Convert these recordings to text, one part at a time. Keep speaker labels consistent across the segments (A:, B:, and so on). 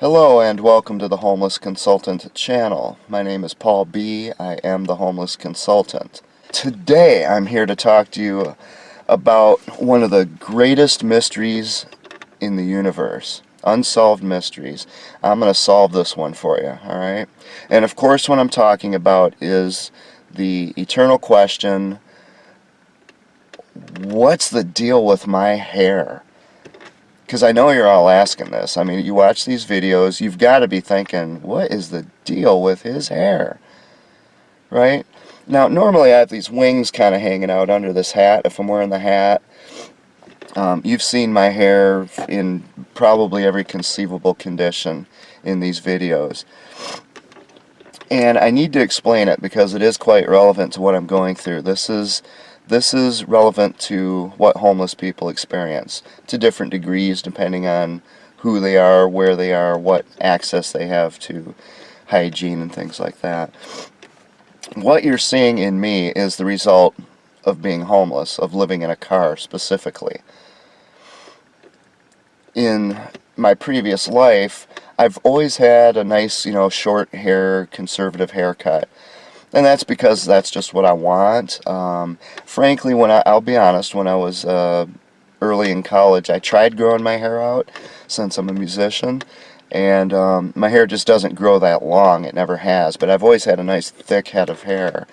A: Hello and welcome to the Homeless Consultant channel. My name is Paul B. I am the Homeless Consultant. Today I'm here to talk to you about one of the greatest mysteries in the universe. Unsolved mysteries. I'm going to solve this one for you, alright? And of course what I'm talking about is the eternal question, what's the deal with my hair? Because I know you're all asking this. I mean, you watch these videos, you've got to be thinking, what is the deal with his hair? Right? Now, normally I have these wings kind of hanging out under this hat if I'm wearing the hat. You've seen my hair in probably every conceivable condition in these videos. And I need to explain it because it is quite relevant to what I'm going through. This is relevant to what homeless people experience to different degrees depending on who they are, where they are, what access they have to hygiene and things like that. What you're seeing in me is the result of being homeless, of living in a car specifically. In my previous life, I've always had a nice, short hair, conservative haircut. And that's because that's just what I want. Frankly, I'll be honest, when I was early in college, I tried growing my hair out since I'm a musician. And my hair just doesn't grow that long. It never has. But I've always had a nice thick head of hair.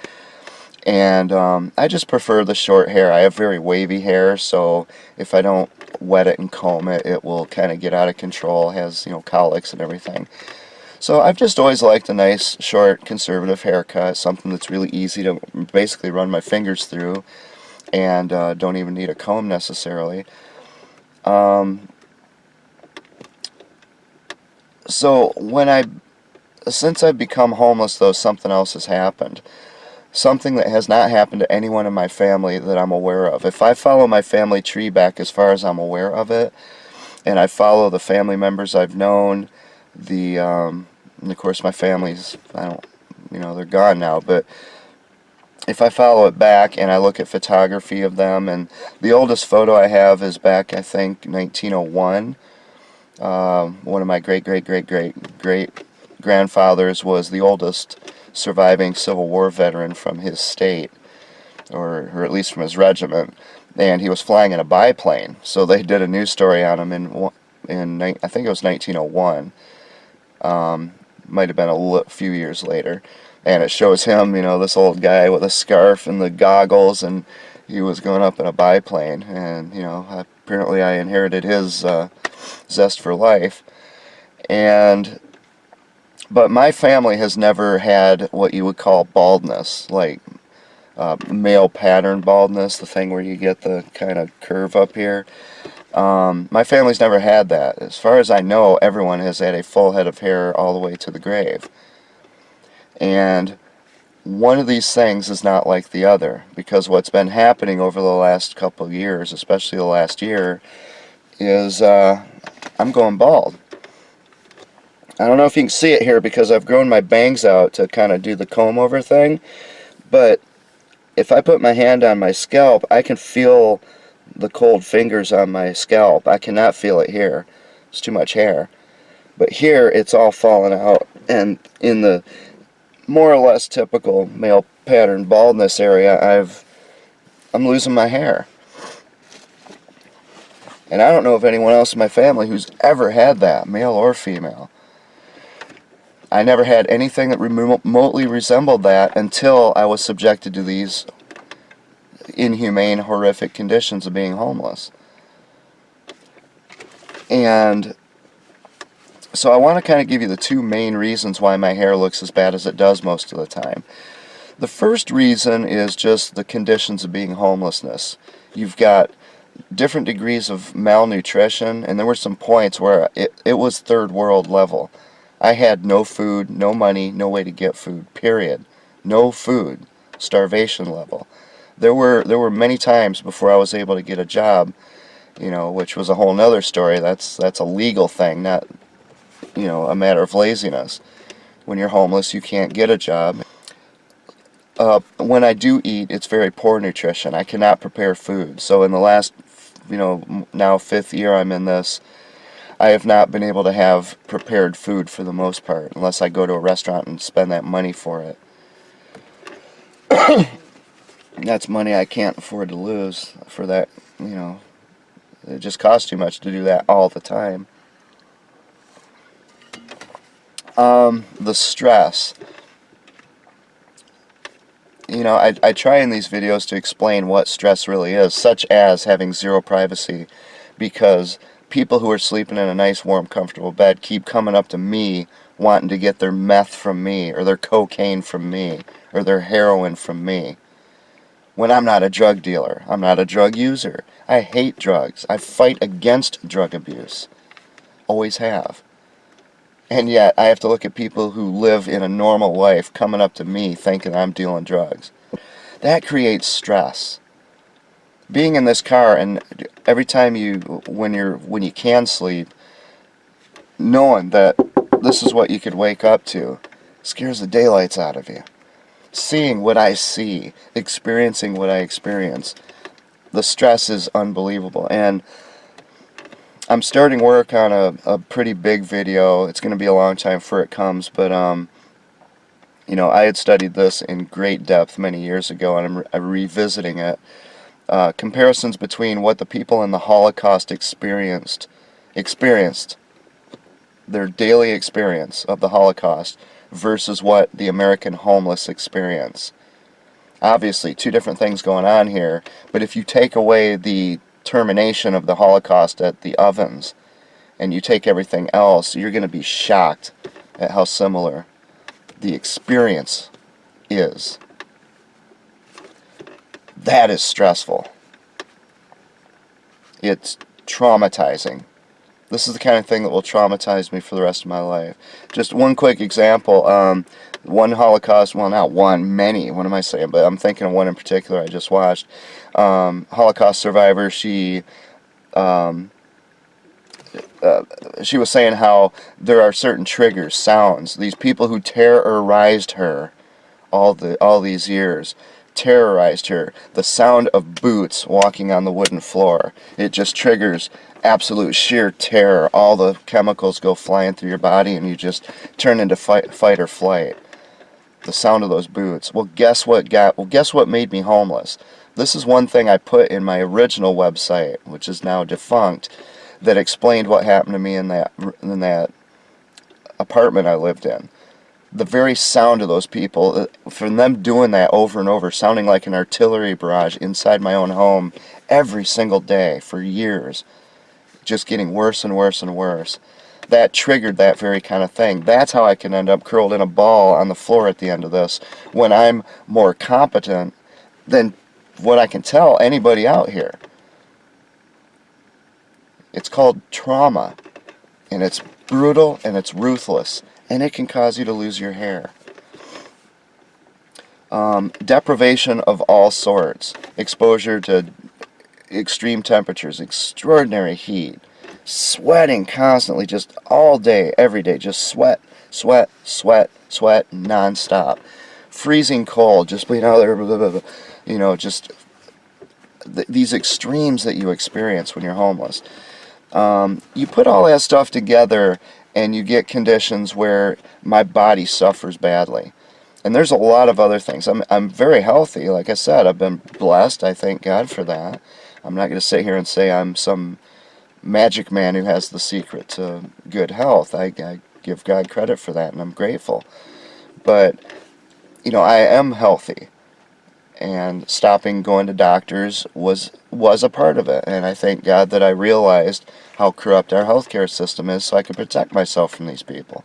A: And I just prefer the short hair. I have very wavy hair, so if I don't wet it and comb it, it will kind of get out of control. It has, colics and everything. So I've just always liked a nice, short, conservative haircut, something that's really easy to basically run my fingers through and don't even need a comb necessarily. So since I've become homeless, though, something else has happened. Something that has not happened to anyone in my family that I'm aware of. If I follow my family tree back as far as I'm aware of it, and I follow the family members I've known, and of course my family's, they're gone now, but if I follow it back and I look at photography of them, and the oldest photo I have is back, I think, 1901. One of my great-great-great-great-grandfathers was the oldest surviving Civil War veteran from his state, or at least from his regiment, and he was flying in a biplane, so they did a news story on him I think it was 1901, might have been a few years later, and it shows him, this old guy with a scarf and the goggles, and he was going up in a biplane, and, apparently I inherited his zest for life, but my family has never had what you would call baldness, like male pattern baldness, the thing where you get the kind of curve up here. My family's never had that. As far as I know, everyone has had a full head of hair all the way to the grave. And one of these things is not like the other, because what's been happening over the last couple of years, especially the last year, is I'm going bald. I don't know if you can see it here because I've grown my bangs out to kind of do the comb over thing, but if I put my hand on my scalp, I can feel the cold fingers on my scalp. I cannot feel it here. It's too much hair. But here, it's all falling out, and in the more or less typical male pattern baldness area, I'm losing my hair. And I don't know of anyone else in my family who's ever had that, male or female. I never had anything that remotely resembled that until I was subjected to these inhumane, horrific conditions of being homeless. And so I want to kind of give you the two main reasons why my hair looks as bad as it does most of the time. The first reason is just the conditions of being homelessness. You've got different degrees of malnutrition, and there were some points where it was third world level. I had no food, no money, no way to get food, period. No food, starvation level. There were many times before I was able to get a job, which was a whole nother story. That's a legal thing, not, a matter of laziness. When you're homeless, you can't get a job. When I do eat, it's very poor nutrition. I cannot prepare food. So in the last, now 5th year I'm in this, I have not been able to have prepared food for the most part, unless I go to a restaurant and spend that money for it. That's money I can't afford to lose for that, you know. It just costs too much to do that all the time. The stress. You know, I try in these videos to explain what stress really is, such as having zero privacy, because people who are sleeping in a nice, warm, comfortable bed keep coming up to me wanting to get their meth from me, or their cocaine from me, or their heroin from me. When I'm not a drug dealer, I'm not a drug user. I hate drugs. I fight against drug abuse. Always have. And yet, I have to look at people who live in a normal life coming up to me thinking I'm dealing drugs. That creates stress. Being in this car, and every time when you can sleep, knowing that this is what you could wake up to, scares the daylights out of you. Seeing what I see, experiencing what I experience, the stress is unbelievable. And I'm starting work on a pretty big video. It's going to be a long time before it comes, but you know, I had studied this in great depth many years ago, and I'm revisiting it. Comparisons between what the people in the Holocaust experienced, their daily experience of the Holocaust, versus what the American homeless experience. Obviously, two different things going on here, but if you take away the termination of the Holocaust at the ovens, and you take everything else, you're going to be shocked at how similar the experience is. That is stressful. It's traumatizing. This is the kind of thing that will traumatize me for the rest of my life. Just one quick example. One Holocaust, well, not one, many, what am I saying? But I'm thinking of one in particular I just watched. Holocaust survivor, she was saying how there are certain triggers, sounds. These people who terrorized her all these years, terrorized her. The sound of boots walking on the wooden floor, it just triggers absolute sheer terror. All the chemicals go flying through your body, and you just turn into fight or flight. The sound of those boots. Well, guess what made me homeless? This is one thing I put in my original website, which is now defunct, that explained what happened to me in that apartment I lived in. The very sound of those people, from them doing that over and over, sounding like an artillery barrage inside my own home every single day for years, just getting worse and worse and worse. That triggered that very kind of thing. That's how I can end up curled in a ball on the floor at the end of this, when I'm more competent than what I can tell anybody out here. It's called trauma, and it's brutal, and it's ruthless, and it can cause you to lose your hair. Deprivation of all sorts, exposure to extreme temperatures, extraordinary heat, sweating constantly, just all day, every day, just sweat, non-stop, freezing cold, just being out there, blah, blah, blah, you know, just these extremes that you experience when you're homeless. You put all that stuff together, and you get conditions where my body suffers badly. And there's a lot of other things. I'm very healthy. Like I said, I've been blessed. I thank God for that. I'm not going to sit here and say I'm some magic man who has the secret to good health. I give God credit for that, and I'm grateful. But, you know, I am healthy. And stopping going to doctors was a part of it. And I thank God that I realized how corrupt our healthcare system is, so I could protect myself from these people.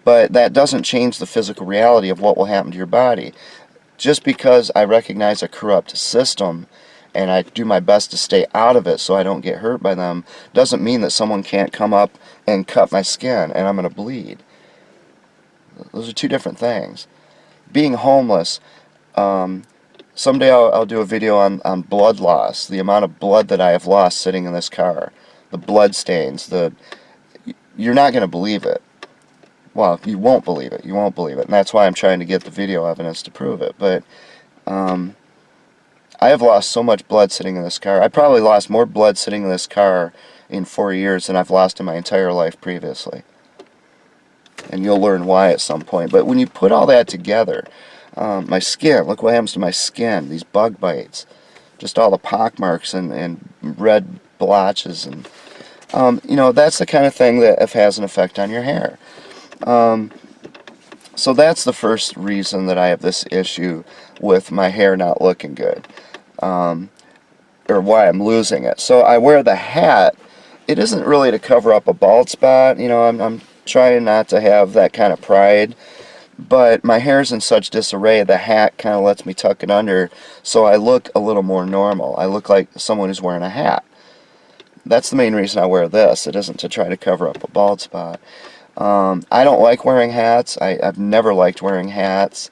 A: But that doesn't change the physical reality of what will happen to your body. Just because I recognize a corrupt system and I do my best to stay out of it so I don't get hurt by them, doesn't mean that someone can't come up and cut my skin and I'm going to bleed. Those are two different things. Being homeless, someday I'll do a video on blood loss, the amount of blood that I have lost sitting in this car, the blood stains, you're not going to believe it. Well, you won't believe it. You won't believe it. And that's why I'm trying to get the video evidence to prove it. But I have lost so much blood sitting in this car. I probably lost more blood sitting in this car in 4 years than I've lost in my entire life previously. And you'll learn why at some point. But when you put all that together, my skin, look what happens to my skin, these bug bites, just all the pock marks and red blotches. And, that's the kind of thing that has an effect on your hair. So that's the first reason that I have this issue with my hair not looking good, or why I'm losing it. So I wear the hat. It isn't really to cover up a bald spot. I'm trying not to have that kind of pride, but my hair's in such disarray, the hat kind of lets me tuck it under, so I look a little more normal. I look like someone who's wearing a hat. That's the main reason I wear this. It isn't to try to cover up a bald spot. I don't like wearing hats. I've never liked wearing hats.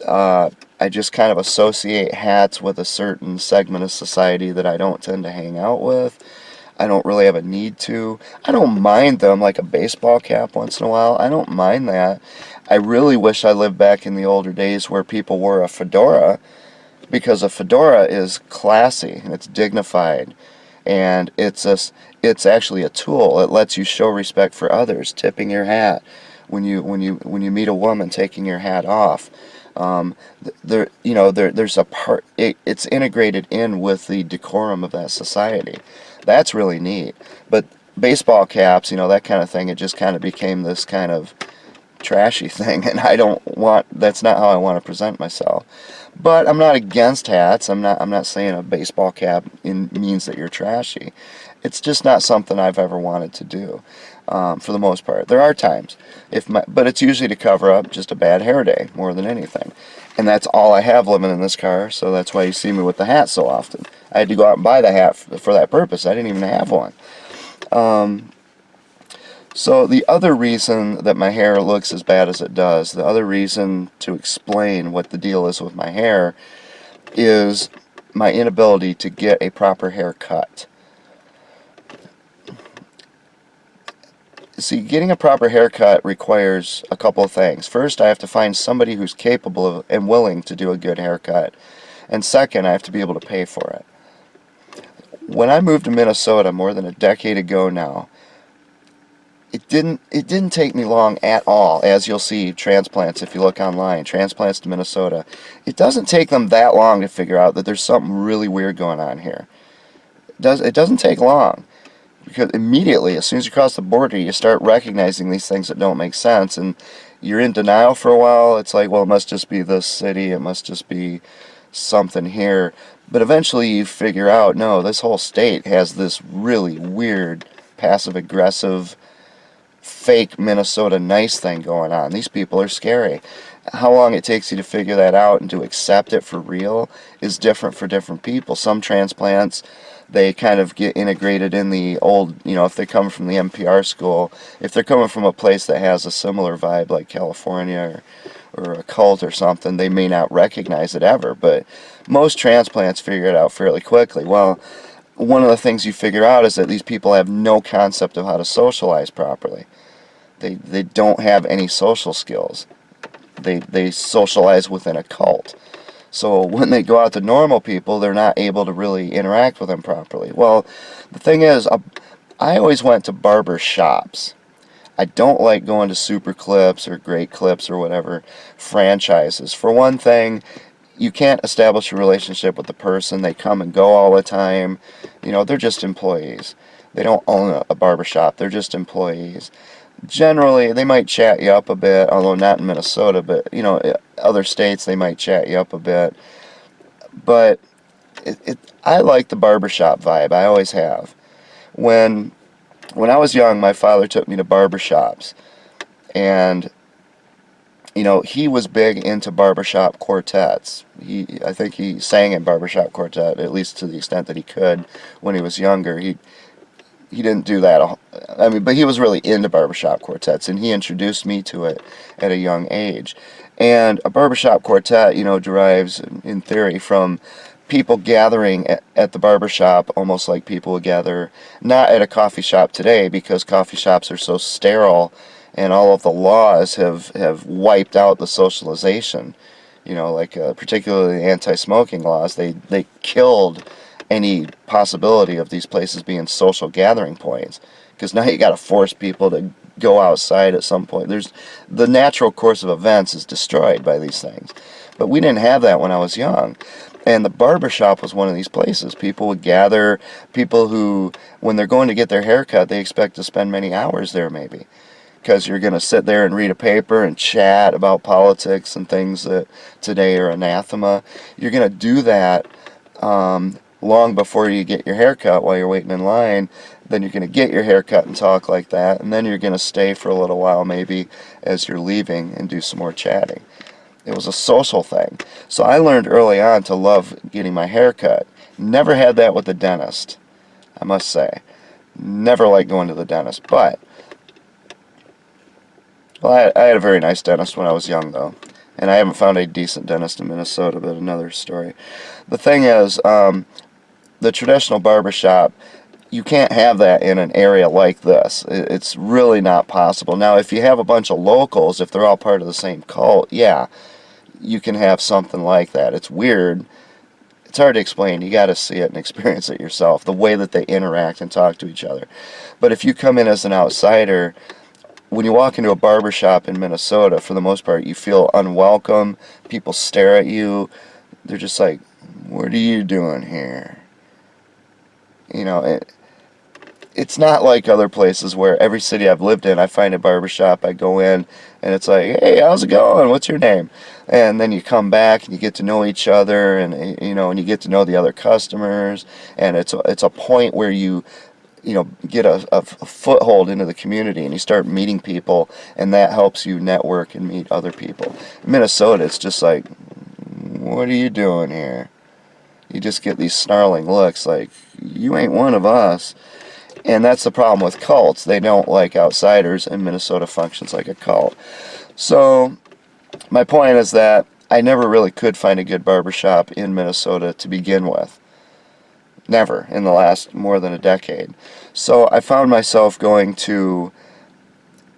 A: I just kind of associate hats with a certain segment of society that I don't tend to hang out with. I don't really have a need to. I don't mind them, like a baseball cap once in a while. I don't mind that. I really wish I lived back in the older days where people wore a fedora, because a fedora is classy and it's dignified, and it's actually a tool. It lets you show respect for others, tipping your hat when you meet a woman, taking your hat off. There's a part. It's integrated in with the decorum of that society. That's really neat. But baseball caps, that kind of thing, it just kind of became this kind of trashy thing, and that's not how I want to present myself. But I'm not against hats. I'm not saying a baseball cap means that you're trashy. It's just not something I've ever wanted to do, for the most part. There are times, but it's usually to cover up just a bad hair day more than anything. And that's all I have living in this car, so that's why you see me with the hat so often. I had to go out and buy the hat for that purpose. I didn't even have one. So the other reason that my hair looks as bad as it does, the other reason to explain what the deal is with my hair, is my inability to get a proper haircut. See, getting a proper haircut requires a couple of things. First, I have to find somebody who's capable of and willing to do a good haircut. And second, I have to be able to pay for it. When I moved to Minnesota more than a decade ago now, it didn't take me long at all, as you'll see transplants if you look online, transplants to Minnesota. It doesn't take them that long to figure out that there's something really weird going on here. It doesn't take long. Because immediately, as soon as you cross the border, you start recognizing these things that don't make sense, and you're in denial for a while. It's like, well, it must just be this city, it must just be something here. But eventually you figure out, no, this whole state has this really weird, passive-aggressive, fake Minnesota nice thing going on. These people are scary. How long it takes you to figure that out and to accept it for real is different for different people. Some transplants, they kind of get integrated in the old, if they come from the NPR school, if they're coming from a place that has a similar vibe like California or a cult or something, they may not recognize it ever. But most transplants figure it out fairly quickly. Well, one of the things you figure out is that these people have no concept of how to socialize properly. They don't have any social skills. They socialize within a cult. So when they go out to normal people, they're not able to really interact with them properly. Well, the thing is, I always went to barber shops. I don't like going to Super Clips or Great Clips or whatever franchises. For one thing, you can't establish a relationship with the person. They come and go all the time. They're just employees. They don't own a barber shop. They're just employees. Generally, they might chat you up a bit, although not in Minnesota, but, other states, they might chat you up a bit. But I like the barbershop vibe. I always have. When I was young, my father took me to barbershops, and, he was big into barbershop quartets. I think he sang in barbershop quartet, at least to the extent that he could when he was younger. He didn't do that. But he was really into barbershop quartets, and he introduced me to it at a young age. And a barbershop quartet, derives, in theory, from people gathering at the barbershop, almost like people would gather, not at a coffee shop today, because coffee shops are so sterile, and all of the laws have wiped out the socialization. Particularly the anti-smoking laws. They killed any possibility of these places being social gathering points, because now you got to force people to go outside at some point. There's the natural course of events is destroyed by these things. But we didn't have that when I was young. And the barber shop was one of these places. People would gather, people who, when they're going to get their hair cut, they expect to spend many hours there maybe. Because you're going to sit there and read a paper and chat about politics and things that today are anathema. You're going to do that long before you get your hair cut while you're waiting in line. Then you're going to get your hair cut and talk like that. And then you're going to stay for a little while maybe as you're leaving and do some more chatting. It was a social thing. So I learned early on to love getting my hair cut. Never had that with the dentist, I must say. Never liked going to the dentist. But, well, I had a very nice dentist when I was young, though. And I haven't found a decent dentist in Minnesota, but another story. The thing is, the traditional barbershop, you can't have that in an area like this. It's really not possible. Now, if you have a bunch of locals, if they're all part of the same cult, yeah, you can have something like that. It's weird. It's hard to explain. You got to see it and experience it yourself, the way that they interact and talk to each other. But if you come in as an outsider, when you walk into a barbershop in Minnesota, for the most part, you feel unwelcome. People stare at you. They're just like, what are you doing here? You know, it's not like other places where every city I've lived in, I find a barbershop, I go in, and it's like, hey, how's it going? What's your name? And then you come back and you get to know each other, and and you get to know the other customers, and it's a point where you get a foothold into the community, and you start meeting people, and that helps you network and meet other people. In Minnesota, it's just like, what are you doing here? You just get these snarling looks like, you ain't one of us. And that's the problem with cults. They don't like outsiders, and Minnesota functions like a cult. So my point is that I never really could find a good barbershop in Minnesota to begin with. Never, in the last more than a decade. So I found myself going to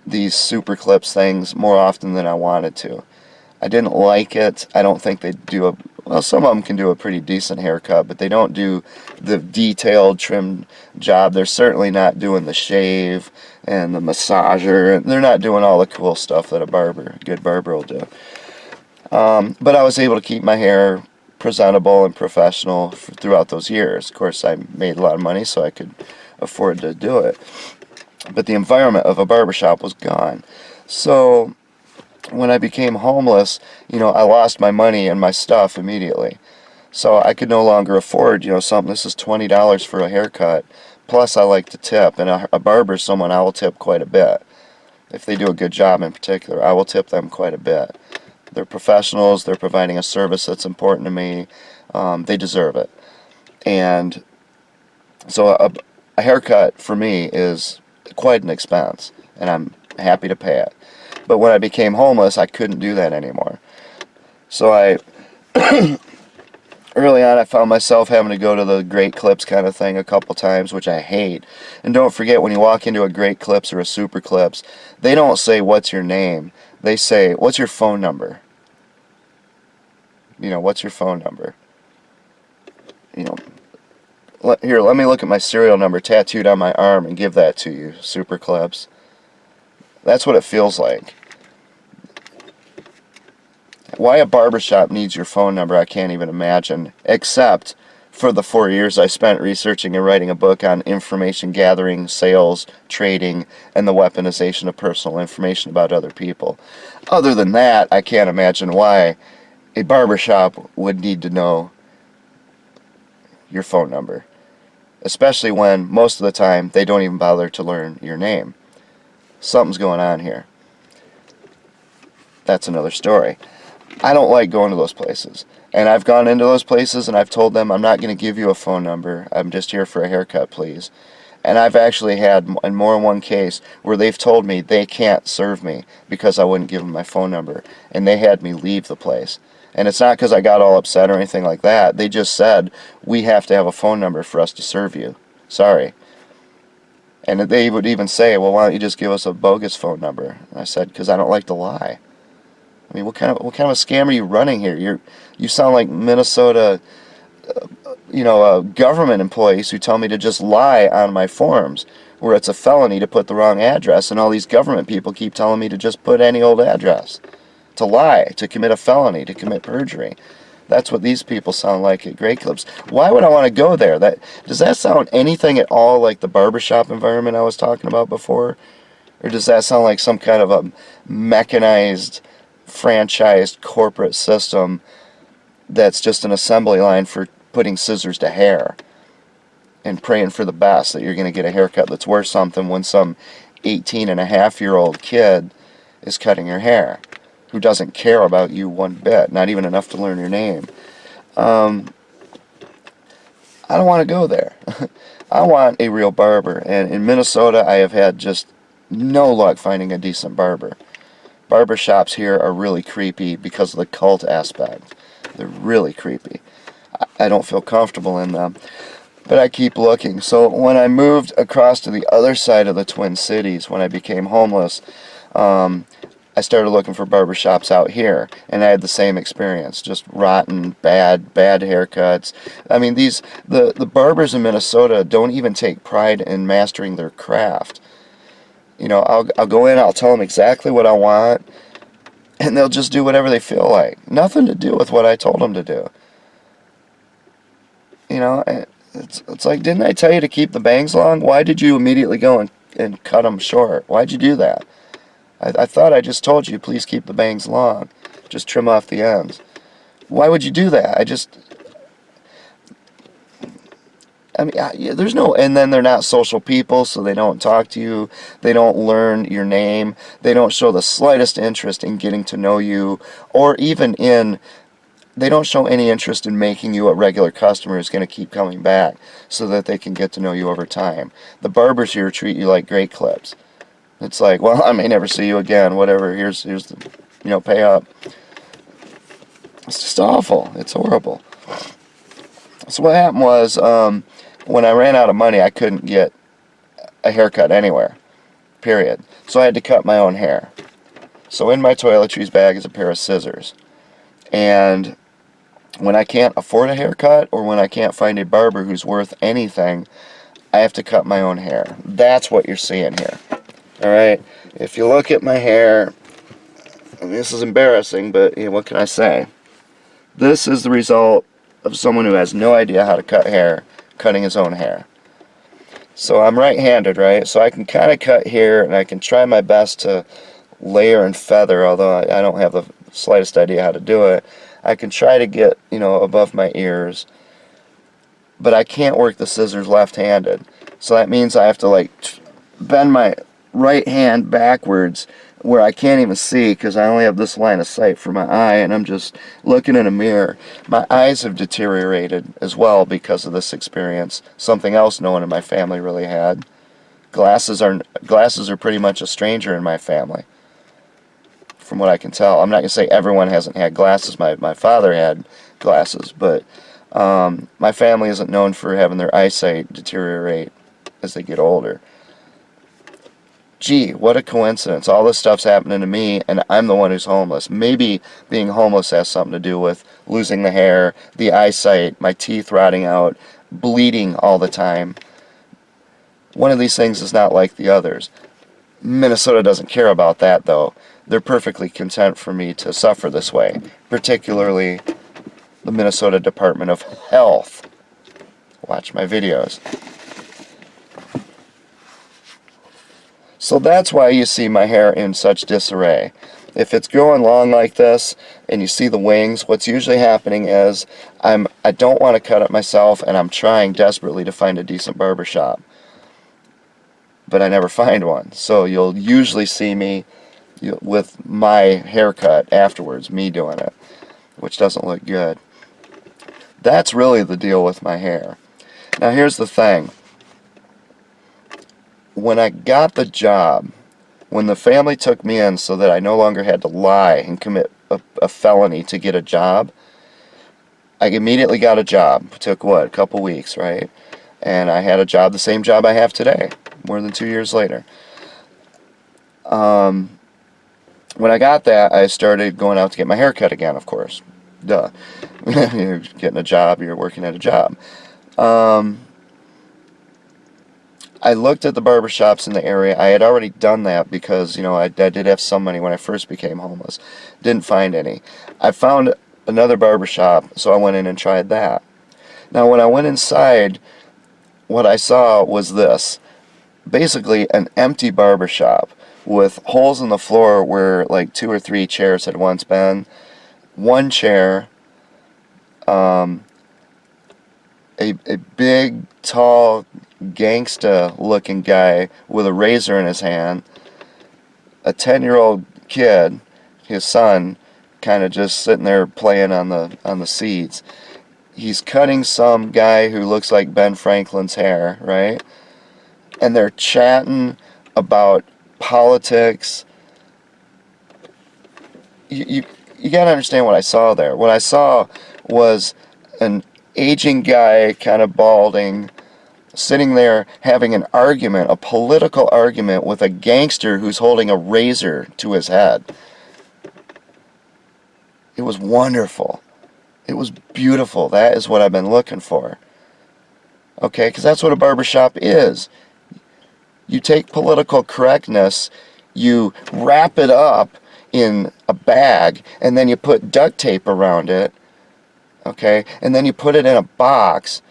A: these super clips things more often than I wanted to. I didn't like it. I don't think they do well, some of them can do a pretty decent haircut, but they don't do the detailed trim job. They're certainly not doing the shave and the massager. They're not doing all the cool stuff that a good barber will do. But I was able to keep my hair presentable and professional throughout those years. Of course, I made a lot of money, so I could afford to do it. But the environment of a barbershop was gone. So when I became homeless, I lost my money and my stuff immediately. So I could no longer afford, something. This is $20 for a haircut. Plus, I like to tip, and a barber is someone I will tip quite a bit. If they do a good job in particular, I will tip them quite a bit. They're professionals. They're providing a service that's important to me. They deserve it. And so a haircut for me is quite an expense, and I'm happy to pay it. But when I became homeless, I couldn't do that anymore. So early on, I found myself having to go to the Great Clips kind of thing a couple times, which I hate. And don't forget, when you walk into a Great Clips or a Super Clips, they don't say, what's your name? They say, what's your phone number? What's your phone number? Here, let me look at my serial number tattooed on my arm and give that to you, Super Clips. That's what it feels like. Why a barbershop needs your phone number, I can't even imagine, except for the 4 years I spent researching and writing a book on information gathering, sales, trading, and the weaponization of personal information about other people. Other than that, I can't imagine why a barbershop would need to know your phone number, especially when most of the time they don't even bother to learn your name. Something's going on here. That's another story. I don't like going to those places. And I've gone into those places and I've told them, I'm not going to give you a phone number. I'm just here for a haircut, please. And I've actually had in more than one case where they've told me they can't serve me because I wouldn't give them my phone number. And they had me leave the place. And it's not because I got all upset or anything like that. They just said, we have to have a phone number for us to serve you. Sorry. And they would even say, well, why don't you just give us a bogus phone number? And I said, because I don't like to lie. I mean, what kind of a scam are you running here? You sound like Minnesota government employees who tell me to just lie on my forms, where it's a felony to put the wrong address, and all these government people keep telling me to just put any old address, to lie, to commit a felony, to commit perjury. That's what these people sound like at Great Clips. Why would I want to go there? Does that sound anything at all like the barbershop environment I was talking about before? Or does that sound like some kind of a mechanized, franchised corporate system that's just an assembly line for putting scissors to hair and praying for the best that you're going to get a haircut that's worth something when some 18-and-a-half-year-old kid is cutting your hair, who doesn't care about you one bit, not even enough to learn your name. I don't want to go there. I want a real barber. And in Minnesota, I have had just no luck finding a decent barber. Barber shops here are really creepy because of the cult aspect. They're really creepy. I don't feel comfortable in them. But I keep looking. So when I moved across to the other side of the Twin Cities, when I became homeless, I started looking for barbershops out here, and I had the same experience. Just rotten, bad haircuts. I mean, the barbers in Minnesota don't even take pride in mastering their craft. I'll go in, I'll tell them exactly what I want, and they'll just do whatever they feel like. Nothing to do with what I told them to do. It's like, didn't I tell you to keep the bangs long? Why did you immediately go and cut them short? Why'd you do that? I thought I just told you, please keep the bangs long. Just trim off the ends. Why would you do that? There's no, and then they're not social people, so they don't talk to you. They don't learn your name. They don't show the slightest interest in getting to know you, or even they don't show any interest in making you a regular customer who's going to keep coming back so that they can get to know you over time. The barbers here treat you like Great Clips. It's like, well, I may never see you again, whatever, here's the, pay up. It's just awful. It's horrible. So what happened was, when I ran out of money, I couldn't get a haircut anywhere, period. So I had to cut my own hair. So in my toiletries bag is a pair of scissors. And when I can't afford a haircut, or when I can't find a barber who's worth anything, I have to cut my own hair. That's what you're seeing here. Alright, if you look at my hair, and this is embarrassing, but what can I say? This is the result of someone who has no idea how to cut hair, cutting his own hair. So I'm right-handed, right? So I can kind of cut here, and I can try my best to layer and feather, although I don't have the slightest idea how to do it. I can try to get, above my ears, but I can't work the scissors left-handed. So that means I have to, bend my right hand backwards where I can't even see because I only have this line of sight for my eye, and I'm just looking in a mirror. My eyes have deteriorated as well because of this experience. Something else no one in my family really had. Glasses are pretty much a stranger in my family, from what I can tell. I'm not going to say everyone hasn't had glasses. My father had glasses, but my family isn't known for having their eyesight deteriorate as they get older. Gee, what a coincidence. All this stuff's happening to me, and I'm the one who's homeless. Maybe being homeless has something to do with losing the hair, the eyesight, my teeth rotting out, bleeding all the time. One of these things is not like the others. Minnesota doesn't care about that, though. They're perfectly content for me to suffer this way, particularly the Minnesota Department of Health. Watch my videos. So that's why you see my hair in such disarray. If it's growing long like this and you see the wings, what's usually happening is I don't want to cut it myself, and I'm trying desperately to find a decent barber shop. But I never find one. So you'll usually see me with my haircut afterwards, me doing it, which doesn't look good. That's really the deal with my hair. Now here's the thing. When I got the job, when the family took me in so that I no longer had to lie and commit a felony to get a job, I immediately got a job. It took, a couple weeks, right? And I had a job, the same job I have today, more than 2 years later. When I got that, I started going out to get my hair cut again, of course. Duh. You're getting a job, you're working at a job. Um, I looked at the barbershops in the area. I had already done that because, I did have some money when I first became homeless. Didn't find any. I found another barbershop, so I went in and tried that. Now, when I went inside, what I saw was this. Basically, an empty barbershop with holes in the floor where like 2 or 3 chairs had once been. One chair, um, a big, tall, gangsta-looking guy with a razor in his hand, a 10-year-old kid, his son, kind of just sitting there playing on the seats. He's cutting some guy who looks like Ben Franklin's hair, right? And they're chatting about politics. You got to understand what I saw there. What I saw was an aging guy, kind of balding, sitting there having an argument, a political argument with a gangster who's holding a razor to his head. It was wonderful. It was beautiful. That is what I've been looking for. Okay, because that's what a barbershop is. You take political correctness, you wrap it up in a bag, and then you put duct tape around it, okay, and then you put it in a box,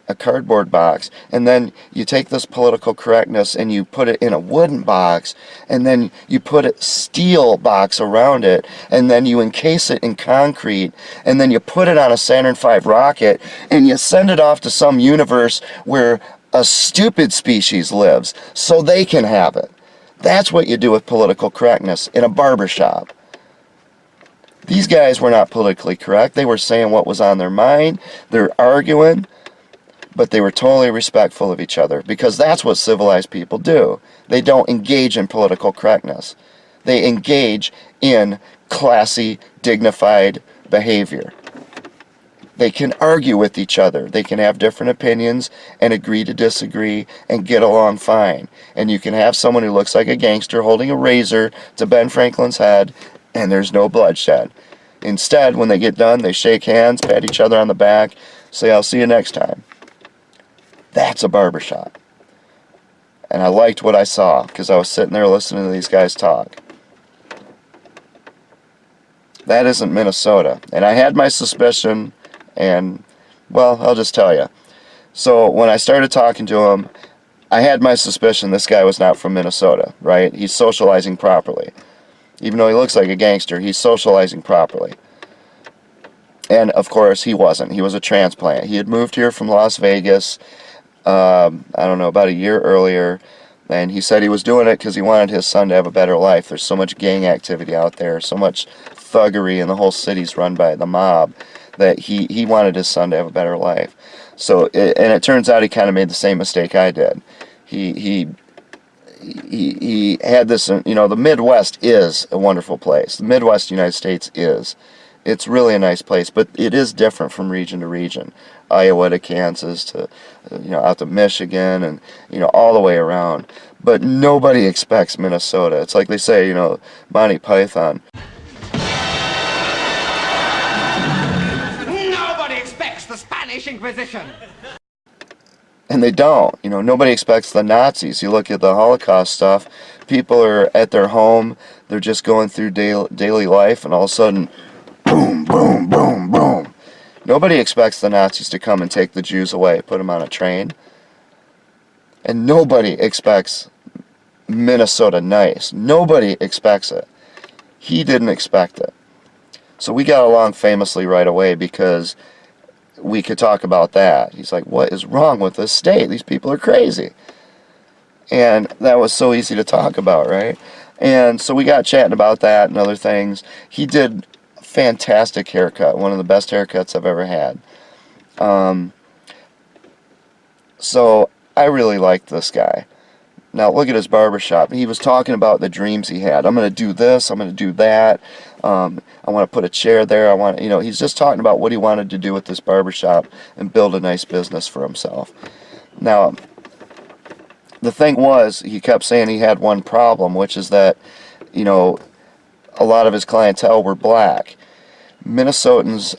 A: a cardboard box, and then you take this political correctness and you put it in a wooden box, and then you put a steel box around it, and then you encase it in concrete, and then you put it on a Saturn V rocket, and you send it off to some universe where a stupid species lives, so they can have it. That's what you do with political correctness in a barbershop. These guys were not politically correct. They were saying what was on their mind. They're arguing, but they were totally respectful of each other, because that's what civilized people do. They don't engage in political correctness. They engage in classy, dignified behavior. They can argue with each other. They can have different opinions and agree to disagree and get along fine. And you can have someone who looks like a gangster holding a razor to Ben Franklin's head, and there's no bloodshed. Instead, when they get done, they shake hands, pat each other on the back, say, "I'll see you next time." That's a barbershop. And I liked what I saw because I was sitting there listening to these guys talk. That isn't Minnesota. And I had my suspicion, and, well, I'll just tell you. So when I started talking to him, I had my suspicion this guy was not from Minnesota, right? He's socializing properly. Even though he looks like a gangster, he's socializing properly. And, of course, he wasn't. He was a transplant. He had moved here from Las Vegas, I don't know, about a year earlier, and he said he was doing it because he wanted his son to have a better life. There's so much gang activity out there, so much thuggery, and the whole city's run by the mob, that he wanted his son to have a better life. So, and it turns out he kind of made the same mistake I did. He had this, the Midwest is a wonderful place. The Midwest United States is. It's really a nice place, but it is different from region to region. Iowa to Kansas to, out to Michigan and, all the way around. But nobody expects Minnesota. It's like they say, Monty Python.
B: Nobody expects the Spanish Inquisition.
A: And they don't. Nobody expects the Nazis. You look at the Holocaust stuff, people are at their home, they're just going through daily life, and all of a sudden, boom, boom, boom, boom. Nobody expects the Nazis to come and take the Jews away, put them on a train. And nobody expects Minnesota nice. Nobody expects it. He didn't expect it. So we got along famously right away because we could talk about that. He's like, "What is wrong with this state? These people are crazy." And that was so easy to talk about, right? And so we got chatting about that and other things. He did a fantastic haircut, one of the best haircuts I've ever had. So I really liked this guy. Now look at his barbershop. He was talking about the dreams he had. I'm going to do this. I'm going to do that. I want to put a chair there. He's just talking about what he wanted to do with this barbershop and build a nice business for himself. Now, the thing was, he kept saying he had one problem, which is that, a lot of his clientele were black. Minnesotans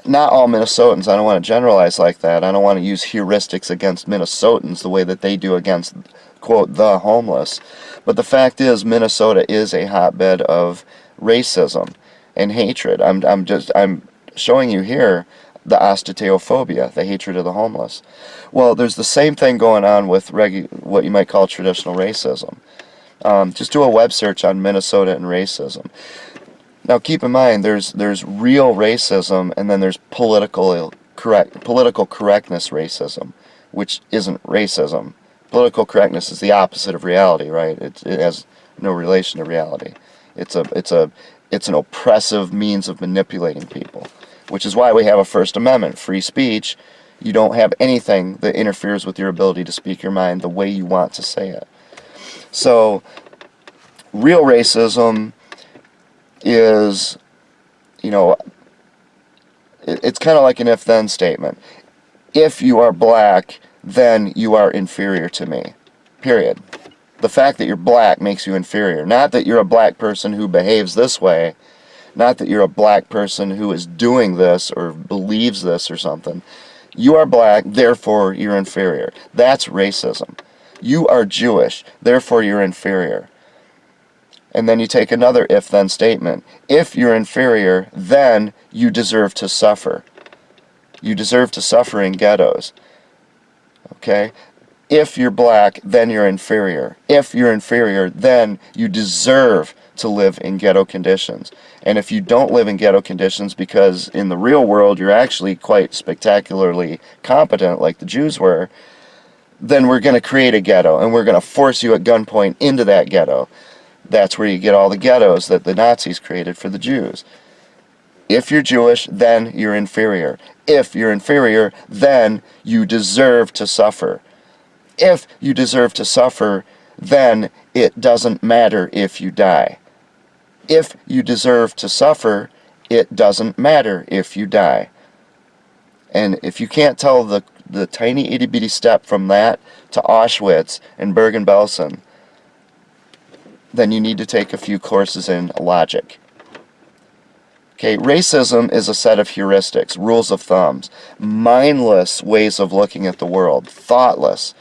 A: not all Minnesotans, I don't want to generalize like that. I don't want to use heuristics against Minnesotans the way that they do against, quote, the homeless. But the fact is, Minnesota is a hotbed of racism and hatred. I'm showing you here the osteophobia, the hatred of the homeless. Well, there's the same thing going on with what you might call traditional racism. Just do a web search on Minnesota and racism. Now, keep in mind, there's real racism, and then there's political correctness racism, which isn't racism. Political correctness is the opposite of reality, right? It has no relation to reality. It's an oppressive means of manipulating people, which is why we have a First Amendment, free speech. You don't have anything that interferes with your ability to speak your mind the way you want to say it. So, real racism is, it's kind of like an if-then statement. If you are black, then you are inferior to me. Period. The fact that you're black makes you inferior. Not that you're a black person who behaves this way. Not that you're a black person who is doing this or believes this or something. You are black, therefore you're inferior. That's racism. You are Jewish, therefore you're inferior. And then you take another if-then statement. If you're inferior, then you deserve to suffer. You deserve to suffer in ghettos. Okay? If you're black, then you're inferior. If you're inferior, then you deserve to live in ghetto conditions. And if you don't live in ghetto conditions because in the real world you're actually quite spectacularly competent like the Jews were, then we're going to create a ghetto and we're going to force you at gunpoint into that ghetto. That's where you get all the ghettos that the Nazis created for the Jews. If you're Jewish, then you're inferior. If you're inferior, then you deserve to suffer. If you deserve to suffer, then it doesn't matter if you die. If you deserve to suffer, it doesn't matter if you die. And if you can't tell the tiny itty-bitty step from that to Auschwitz and Bergen-Belsen, then you need to take a few courses in logic. Okay, racism is a set of heuristics, rules of thumbs, mindless ways of looking at the world, thoughtless.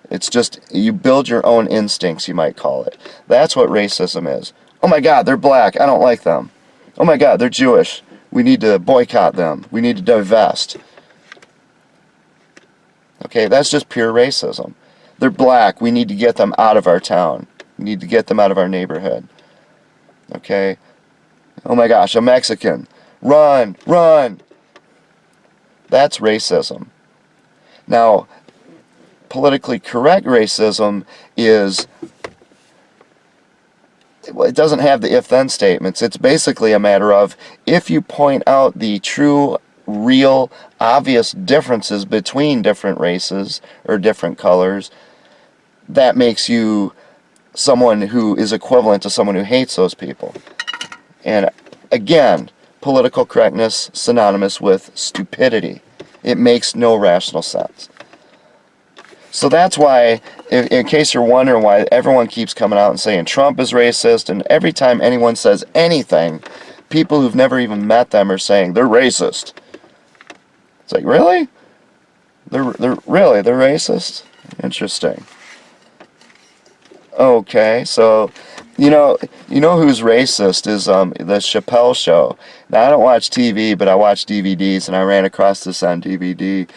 A: It's just, you build your own instincts, you might call it. That's what racism is. Oh my God, they're black, I don't like them. Oh my God, they're Jewish, we need to boycott them, we need to divest. Okay, that's just pure racism. They're black, we need to get them out of our town. We need to get them out of our neighborhood. Okay? Oh my gosh, a Mexican. Run, run. That's racism. Now, politically correct racism is, it doesn't have the if-then statements. It's basically a matter of, if you point out the true, real, obvious differences between different races or different colors, that makes you someone who is equivalent to someone who hates those people. And again, political correctness synonymous with stupidity. It makes no rational sense. So that's why, in case you're wondering why everyone keeps coming out and saying Trump is racist, and every time anyone says anything, people who've never even met them are saying they're racist. It's like, really? They're racist? Interesting. Okay, so you know who's racist is the Chappelle Show. Now I don't watch TV, but I watch DVDs, and I ran across this on DVD.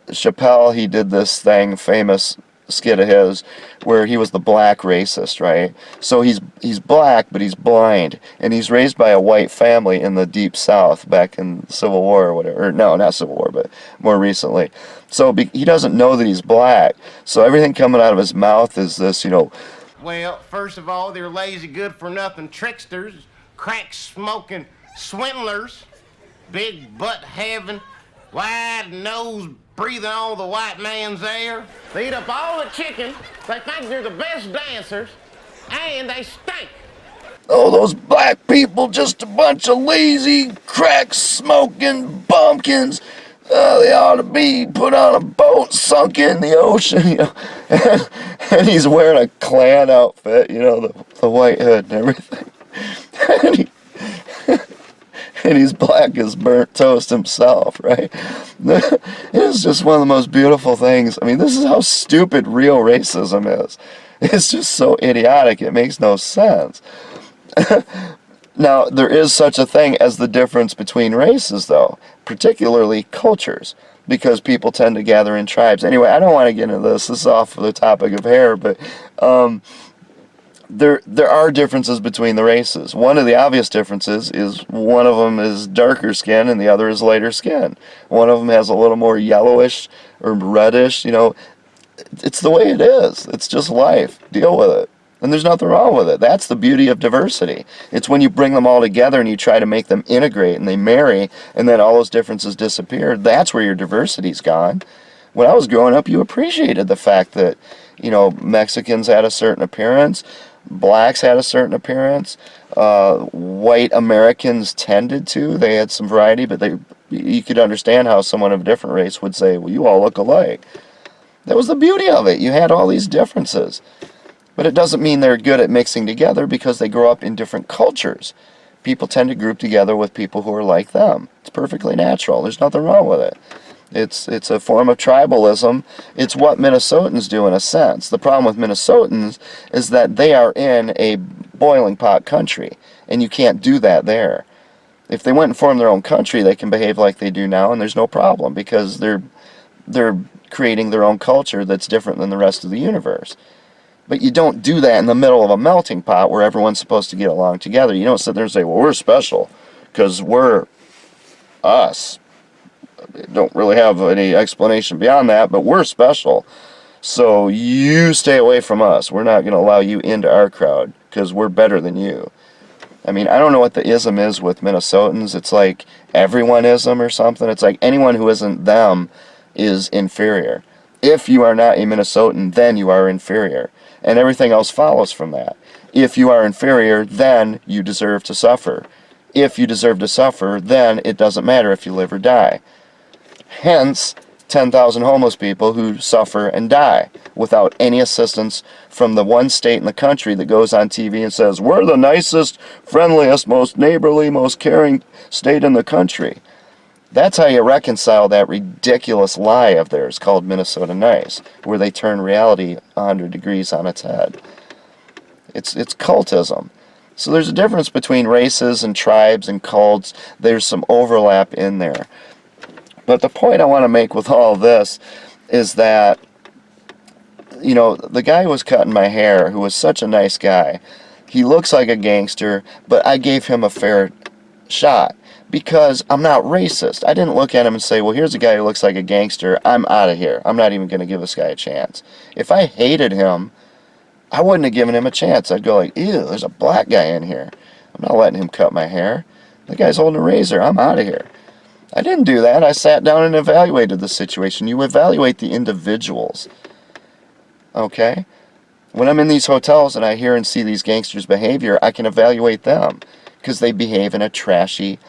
A: Chappelle, he did this thing, famous skit of his, where he was the black racist, right? So he's black, but he's blind, and he's raised by a white family in the Deep South back in the Civil War or whatever. Or, no, not Civil War, but more recently. So he doesn't know that he's black. So everything coming out of his mouth is this,
C: Well, first of all, they're lazy, good-for-nothing tricksters, crack-smoking swindlers, big butt-having, wide-nose breathing all the white man's air. They eat up all the chicken, they think they're the best dancers, and they stink.
A: Oh, those black people, just a bunch of lazy, crack-smoking bumpkins. They ought to be put on a boat, sunk in the ocean, And he's wearing a Klan outfit, the white hood and everything. and he's black as burnt toast himself, right? It is just one of the most beautiful things. I mean, this is how stupid real racism is. It's just so idiotic, it makes no sense. Now, there is such a thing as the difference between races, though, particularly cultures, because people tend to gather in tribes. Anyway, I don't want to get into this. This is off the topic of hair, but there are differences between the races. One of the obvious differences is one of them is darker skin and the other is lighter skin. One of them has a little more yellowish or reddish, It's the way it is. It's just life. Deal with it. And there's nothing wrong with it. That's the beauty of diversity. It's when you bring them all together and you try to make them integrate and they marry and then all those differences disappear. That's where your diversity's gone. When I was growing up, you appreciated the fact that, Mexicans had a certain appearance, blacks had a certain appearance, white Americans tended to. They had some variety, but you could understand how someone of a different race would say, well, you all look alike. That was the beauty of it. You had all these differences. But it doesn't mean they're good at mixing together because they grow up in different cultures. People tend to group together with people who are like them. It's perfectly natural. There's nothing wrong with it. It's a form of tribalism. It's what Minnesotans do in a sense. The problem with Minnesotans is that they are in a boiling pot country, and you can't do that there. If they went and formed their own country, they can behave like they do now, and there's no problem because they're creating their own culture that's different than the rest of the universe. But you don't do that in the middle of a melting pot where everyone's supposed to get along together. You don't sit there and say, well, we're special because we're us. Don't really have any explanation beyond that, but we're special. So you stay away from us. We're not going to allow you into our crowd because we're better than you. I mean, I don't know what the ism is with Minnesotans. It's like everyone-ism or something. It's like anyone who isn't them is inferior. If you are not a Minnesotan, then you are inferior. And everything else follows from that. If you are inferior, then you deserve to suffer. If you deserve to suffer, then it doesn't matter if you live or die. Hence, 10,000 homeless people who suffer and die without any assistance from the one state in the country that goes on TV and says, we're the nicest, friendliest, most neighborly, most caring state in the country. That's how you reconcile that ridiculous lie of theirs called Minnesota Nice, where they turn reality 100 degrees on its head. It's cultism. So there's a difference between races and tribes and cults. There's some overlap in there. But the point I want to make with all of this is that, the guy who was cutting my hair, who was such a nice guy, he looks like a gangster, but I gave him a fair shot. Because I'm not racist. I didn't look at him and say, well, here's a guy who looks like a gangster. I'm out of here. I'm not even going to give this guy a chance. If I hated him, I wouldn't have given him a chance. I'd go like, ew, there's a black guy in here. I'm not letting him cut my hair. The guy's holding a razor. I'm out of here. I didn't do that. I sat down and evaluated the situation. You evaluate the individuals. Okay? When I'm in these hotels and I hear and see these gangsters' behavior, I can evaluate them. Because they behave in a trashy,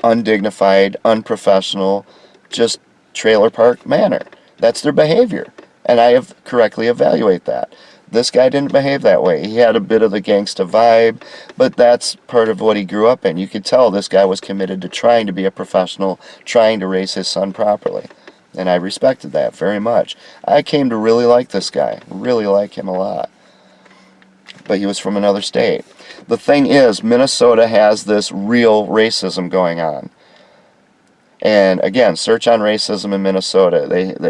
A: undignified, unprofessional, just trailer park manner. That's their behavior. And I have correctly evaluate that. This guy didn't behave that way. He had a bit of the gangsta vibe, but that's part of what he grew up in. You could tell this guy was committed to trying to be a professional, trying to raise his son properly. And I respected that very much. I came to really like this guy, really like him a lot. But he was from another state. The thing is, Minnesota has this real racism going on. And again, search on racism in Minnesota.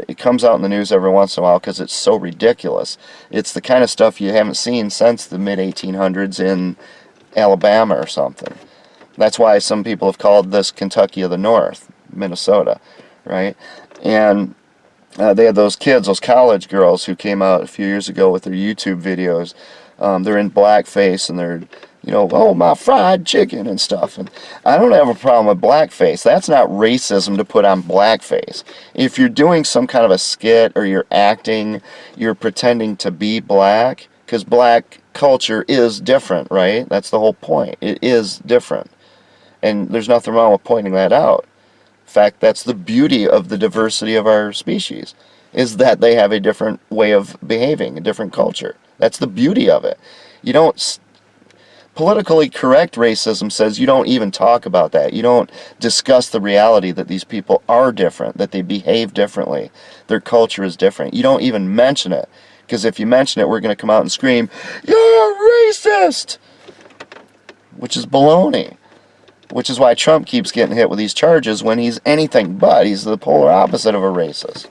A: It comes out in the news every once in a while because it's so ridiculous. It's the kind of stuff you haven't seen since the mid-1800s in Alabama or something. That's why some people have called this Kentucky of the North, Minnesota, right? And they had those kids, those college girls who came out a few years ago with their YouTube videos. They're in blackface and they're, oh, my fried chicken and stuff. And I don't have a problem with blackface. That's not racism to put on blackface. If you're doing some kind of a skit or you're acting, you're pretending to be black, because black culture is different, right? That's the whole point. It is different. And there's nothing wrong with pointing that out. In fact, that's the beauty of the diversity of our species, is that they have a different way of behaving, a different culture. That's the beauty of it. You don't Politically correct racism says you don't even talk about that. You don't discuss the reality that these people are different, that they behave differently, their culture is different. You don't even mention it, because if you mention it, we're going to come out and scream, "You're a racist!" Which is baloney. Which is why Trump keeps getting hit with these charges when he's anything but. He's the polar opposite of a racist.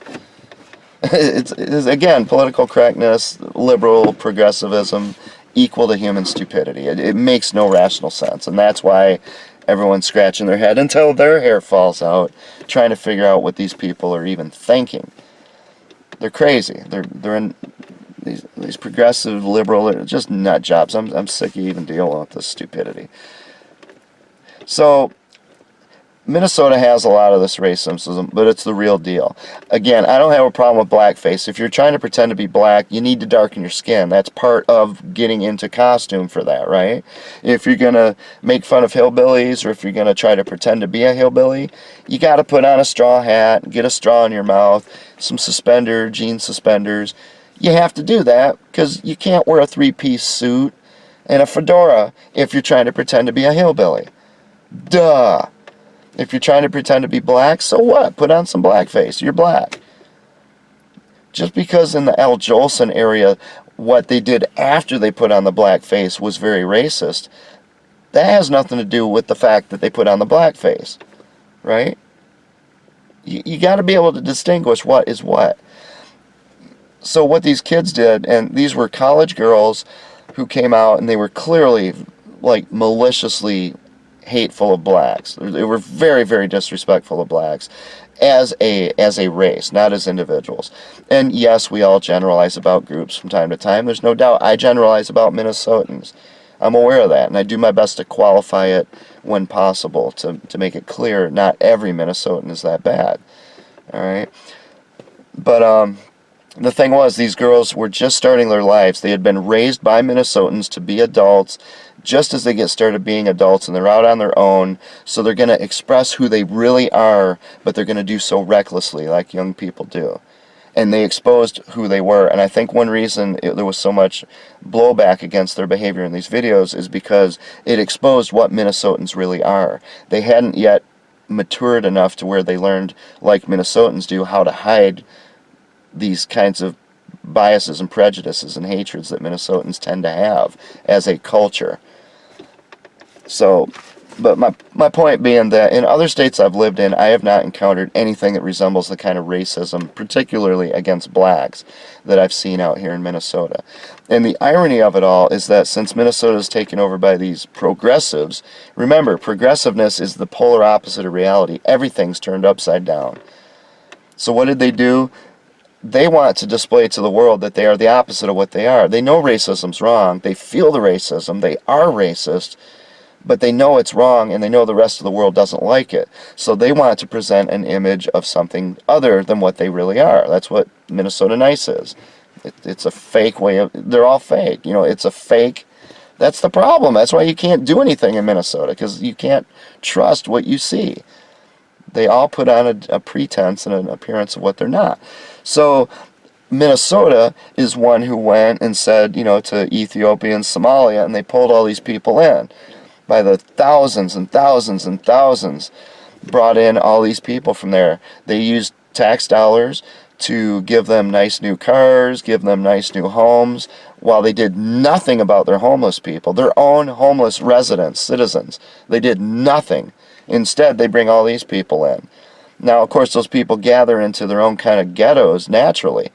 A: It's again, political correctness, liberal progressivism, equal to human stupidity. It makes no rational sense, and that's why everyone's scratching their head until their hair falls out, trying to figure out what these people are even thinking. They're crazy. They're in these progressive, liberal, they're just nut jobs. I'm sick of even dealing with this stupidity. So Minnesota has a lot of this racism, but it's the real deal. Again, I don't have a problem with blackface. If you're trying to pretend to be black, you need to darken your skin. That's part of getting into costume for that, right? If you're going to make fun of hillbillies, or if you're going to try to pretend to be a hillbilly, you got to put on a straw hat, get a straw in your mouth, some jean suspenders. You have to do that because you can't wear a three-piece suit and a fedora if you're trying to pretend to be a hillbilly. Duh. If you're trying to pretend to be black, so what? Put on some blackface. You're black. Just because in the Al Jolson area, what they did after they put on the blackface was very racist, that has nothing to do with the fact that they put on the blackface, right? You got to be able to distinguish what is what. So what these kids did, and these were college girls who came out, and they were clearly, like, maliciously hateful of blacks. They were very, very disrespectful of blacks as a race, not as individuals. And yes, we all generalize about groups from time to time. There's no doubt. I generalize about Minnesotans. I'm aware of that, and I do my best to qualify it when possible to make it clear not every Minnesotan is that bad. All right? But the thing was, these girls were just starting their lives. They had been raised by Minnesotans to be adults just as they get started being adults, and they're out on their own, so they're going to express who they really are, but they're going to do so recklessly like young people do. And they exposed who they were, and I think one reason there was so much blowback against their behavior in these videos is because it exposed what Minnesotans really are. They hadn't yet matured enough to where they learned, like Minnesotans do, how to hide these kinds of biases and prejudices and hatreds that Minnesotans tend to have as a culture. So, but my point being that in other states I've lived in, I have not encountered anything that resembles the kind of racism, particularly against blacks, that I've seen out here in Minnesota. And the irony of it all is that since Minnesota is taken over by these progressives, remember, progressiveness is the polar opposite of reality. Everything's turned upside down. So what did they do? They want to display to the world that they are the opposite of what they are. They know racism's wrong. They feel the racism. They are racist. But they know it's wrong, and they know the rest of the world doesn't like it. So they want to present an image of something other than what they really are. That's what Minnesota Nice is. It's a fake way of... They're all fake. You know, it's a fake... That's the problem. That's why you can't do anything in Minnesota, because you can't trust what you see. They all put on a pretense and an appearance of what they're not. So Minnesota is one who went and said, you know, to Ethiopia and Somalia, and they pulled all these people in. By the thousands and thousands and thousands, brought in all these people from there. They used tax dollars to give them nice new cars, give them nice new homes, while they did nothing about their homeless people, their own homeless residents, citizens. They did nothing. Instead, they bring all these people in. Now, of course, those people gather into their own kind of ghettos naturally.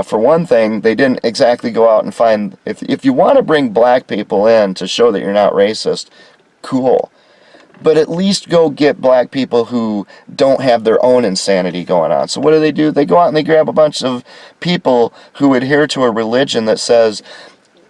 A: For one thing, they didn't exactly go out and find... If you want to bring black people in to show that you're not racist, cool. But at least go get black people who don't have their own insanity going on. So what do? They go out and they grab a bunch of people who adhere to a religion that says,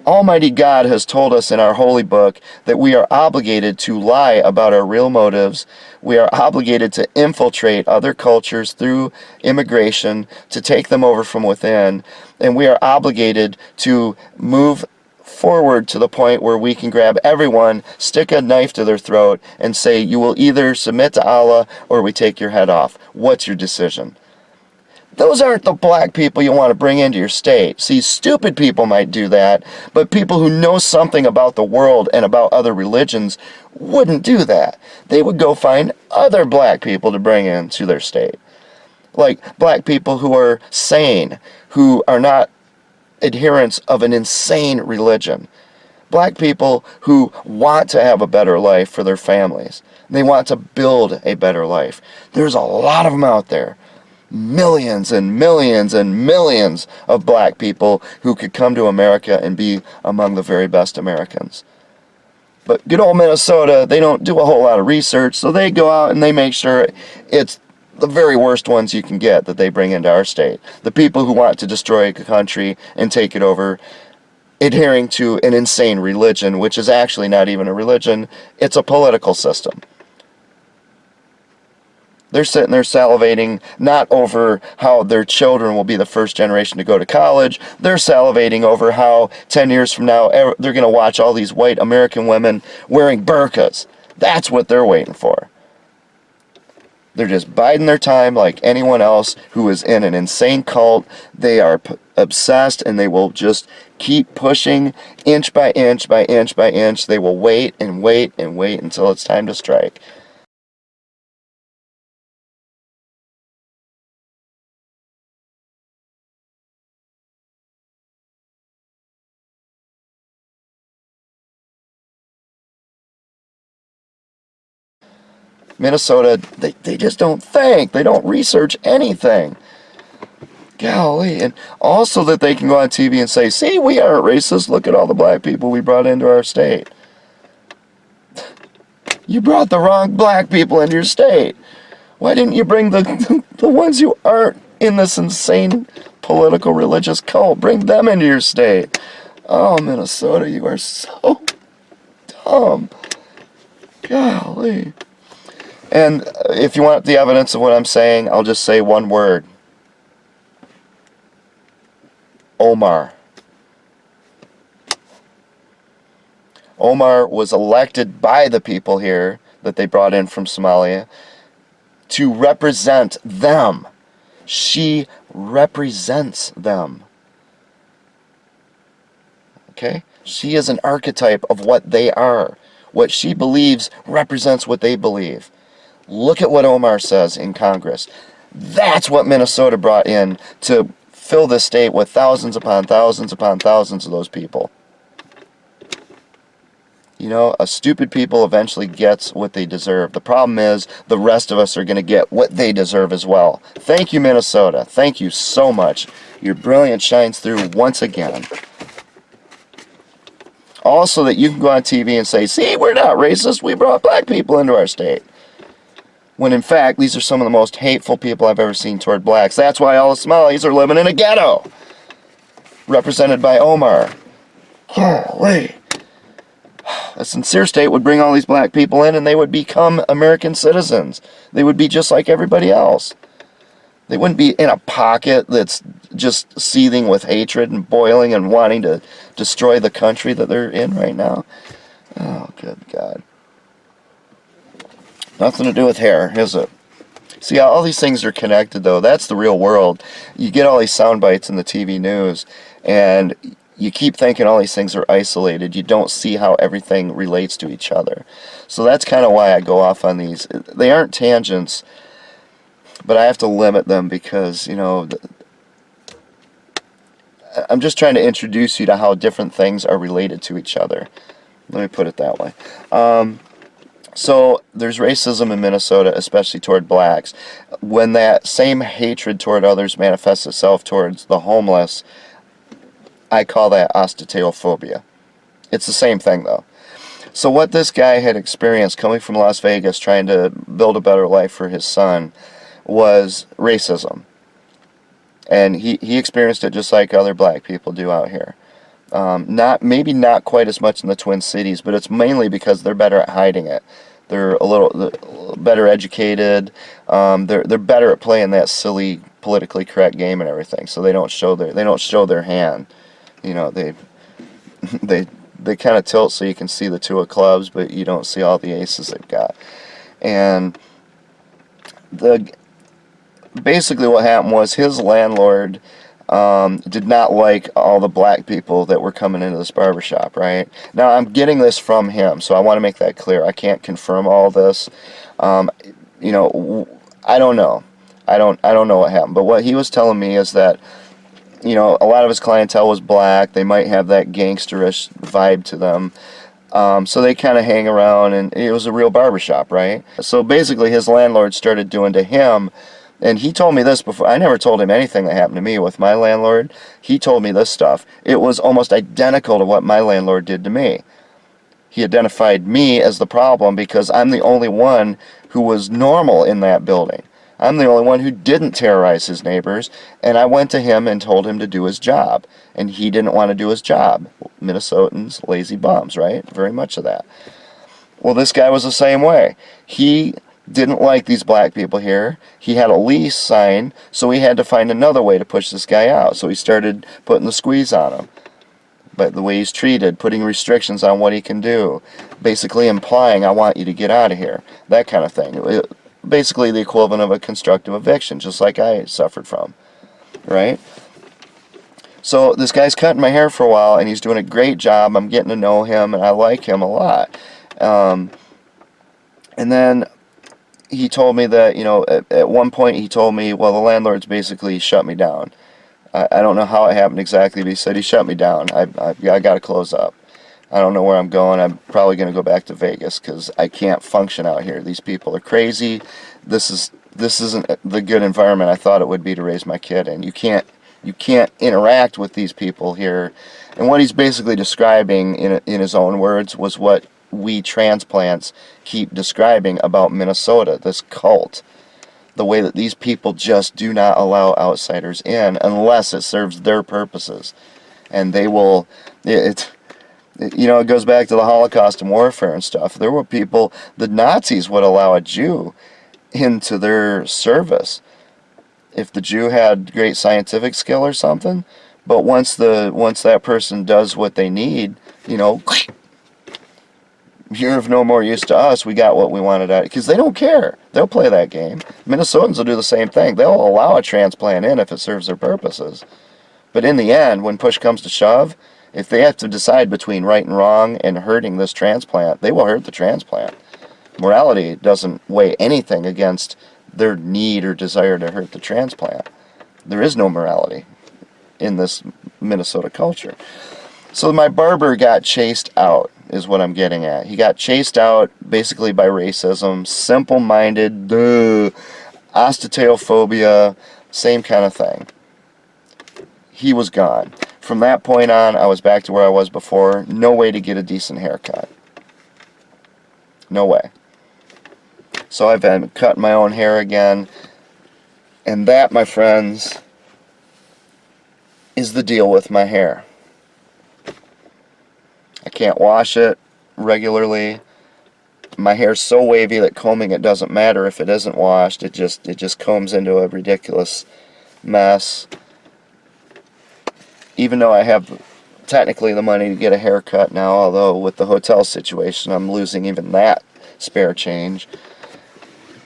A: Almighty God has told us in our holy book that we are obligated to lie about our real motives. We are obligated to infiltrate other cultures through immigration, to take them over from within, and we are obligated to move forward to the point where we can grab everyone, stick a knife to their throat, and say, you will either submit to Allah or we take your head off. What's your decision? Those aren't the black people you want to bring into your state. See, stupid people might do that, but people who know something about the world and about other religions wouldn't do that. They would go find other black people to bring into their state. Like black people who are sane, who are not adherents of an insane religion. Black people who want to have a better life for their families. They want to build a better life. There's a lot of them out there. Millions and millions and millions of black people who could come to America and be among the very best Americans. But good old Minnesota, they don't do a whole lot of research, so they go out and they make sure it's the very worst ones you can get that they bring into our state. The people who want to destroy a country and take it over, adhering to an insane religion, which is actually not even a religion, it's a political system. They're sitting there salivating not over how their children will be the first generation to go to college. They're salivating over how 10 years from now they're going to watch all these white American women wearing burqas. That's what they're waiting for. They're just biding their time like anyone else who is in an insane cult. They are obsessed, and they will just keep pushing inch by inch by inch by inch. They will wait and wait and wait until it's time to strike. Minnesota, they just don't think. They don't research anything. Golly. And also that they can go on TV and say, see, we aren't racist. Look at all the black people we brought into our state. You brought the wrong black people into your state. Why didn't you bring the ones who aren't in this insane political religious cult? Bring them into your state. Oh, Minnesota, you are so dumb. Golly. And if you want the evidence of what I'm saying, I'll just say one word. Omar. Omar was elected by the people here that they brought in from Somalia to represent them. She represents them. Okay? She is an archetype of what they are. What she believes represents what they believe. Look at what Omar says in Congress. That's what Minnesota brought in to fill this state with thousands upon thousands upon thousands of those people. You know, a stupid people eventually gets what they deserve. The problem is the rest of us are going to get what they deserve as well. Thank you, Minnesota. Thank you so much. Your brilliance shines through once again. Also that you can go on TV and say, see, we're not racist. We brought black people into our state. When in fact, these are some of the most hateful people I've ever seen toward blacks. That's why all the Somalis are living in a ghetto. Represented by Omar. Holy. A sincere state would bring all these black people in and they would become American citizens. They would be just like everybody else. They wouldn't be in a pocket that's just seething with hatred and boiling and wanting to destroy the country that they're in right now. Oh, good God. Nothing to do with hair, is it? See, all these things are connected, though. That's the real world. You get all these sound bites in the TV news, and you keep thinking all these things are isolated. You don't see how everything relates to each other. So that's kind of why I go off on these. They aren't tangents, but I have to limit them because, you know, I'm just trying to introduce you to how different things are related to each other. Let me put it that way. So there's racism in Minnesota, especially toward blacks. When that same hatred toward others manifests itself towards the homeless, I call that osteophobia. It's the same thing, though. So what this guy had experienced coming from Las Vegas trying to build a better life for his son was racism. And he experienced it just like other black people do out here. Maybe not quite as much in the Twin Cities, but it's mainly because they're better at hiding it. They're a little better educated. They're better at playing that silly, politically correct game and everything. So they don't show their hand. You know, they kind of tilt so you can see the two of clubs, but you don't see all the aces they've got. And basically what happened was his landlord did not like all the black people that were coming into this barbershop, right? Now, I'm getting this from him, so I want to make that clear. I can't confirm all this. Um, I don't know. I don't know what happened. But what he was telling me is that, a lot of his clientele was black. They might have that gangsterish vibe to them. So they kind of hang around, and it was a real barbershop, right? So basically, his landlord started doing to him, and he told me this before. I never told him anything that happened to me with my landlord. He told me this stuff. It was almost identical to what my landlord did to me. He identified me as the problem because I'm the only one who was normal in that building. I'm the only one who didn't terrorize his neighbors, and I went to him and told him to do his job, and he didn't want to do his job. Minnesotans, lazy bums, right? Very much of that. Well, this guy was the same way. He didn't like these black people here. He had a lease signed, so he had to find another way to push this guy out. So he started putting the squeeze on him. But the way he's treated, putting restrictions on what he can do, basically implying, I want you to get out of here, that kind of thing. Basically the equivalent of a constructive eviction, just like I suffered from, right? So this guy's cutting my hair for a while, and he's doing a great job. I'm getting to know him, and I like him a lot. And then he told me that, at one point he told me, well, the landlord's basically shut me down. I don't know how it happened exactly, but he said he shut me down. I got to close up. I don't know where I'm going. I'm probably going to go back to Vegas because I can't function out here. These people are crazy. This isn't the good environment I thought it would be to raise my kid in. You can't interact with these people here. And what he's basically describing in his own words was what we transplants keep describing about Minnesota, this cult. The way that these people just do not allow outsiders in unless it serves their purposes. And they will, it goes back to the Holocaust and warfare and stuff. There were people, the Nazis would allow a Jew into their service if the Jew had great scientific skill or something. But once that person does what they need, you're of no more use to us. We got what we wanted out. Because they don't care. They'll play that game. Minnesotans will do the same thing. They'll allow a transplant in if it serves their purposes. But in the end, when push comes to shove, if they have to decide between right and wrong and hurting this transplant, they will hurt the transplant. Morality doesn't weigh anything against their need or desire to hurt the transplant. There is no morality in this Minnesota culture. So my barber got chased out, is what I'm getting at. He got chased out basically by racism, simple-minded, osteo-phobia, same kind of thing. He was gone. From that point on, I was back to where I was before. No way to get a decent haircut. No way. So I've been cutting my own hair again. And that, my friends, is the deal with my hair. I can't wash it regularly. My hair's so wavy that combing it doesn't matter if it isn't washed. It just combs into a ridiculous mess. Even though I have technically the money to get a haircut now, although with the hotel situation I'm losing even that spare change.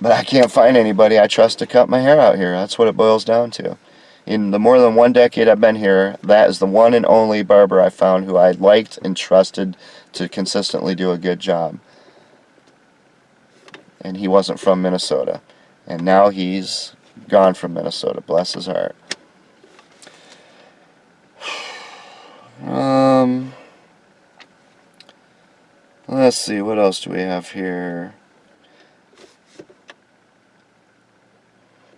A: But I can't find anybody I trust to cut my hair out here. That's what it boils down to. In the more than 1 decade I've been here, that is the one and only barber I found who I liked and trusted to consistently do a good job. And he wasn't from Minnesota. And now he's gone from Minnesota. Bless his heart. Let's see, what else do we have here?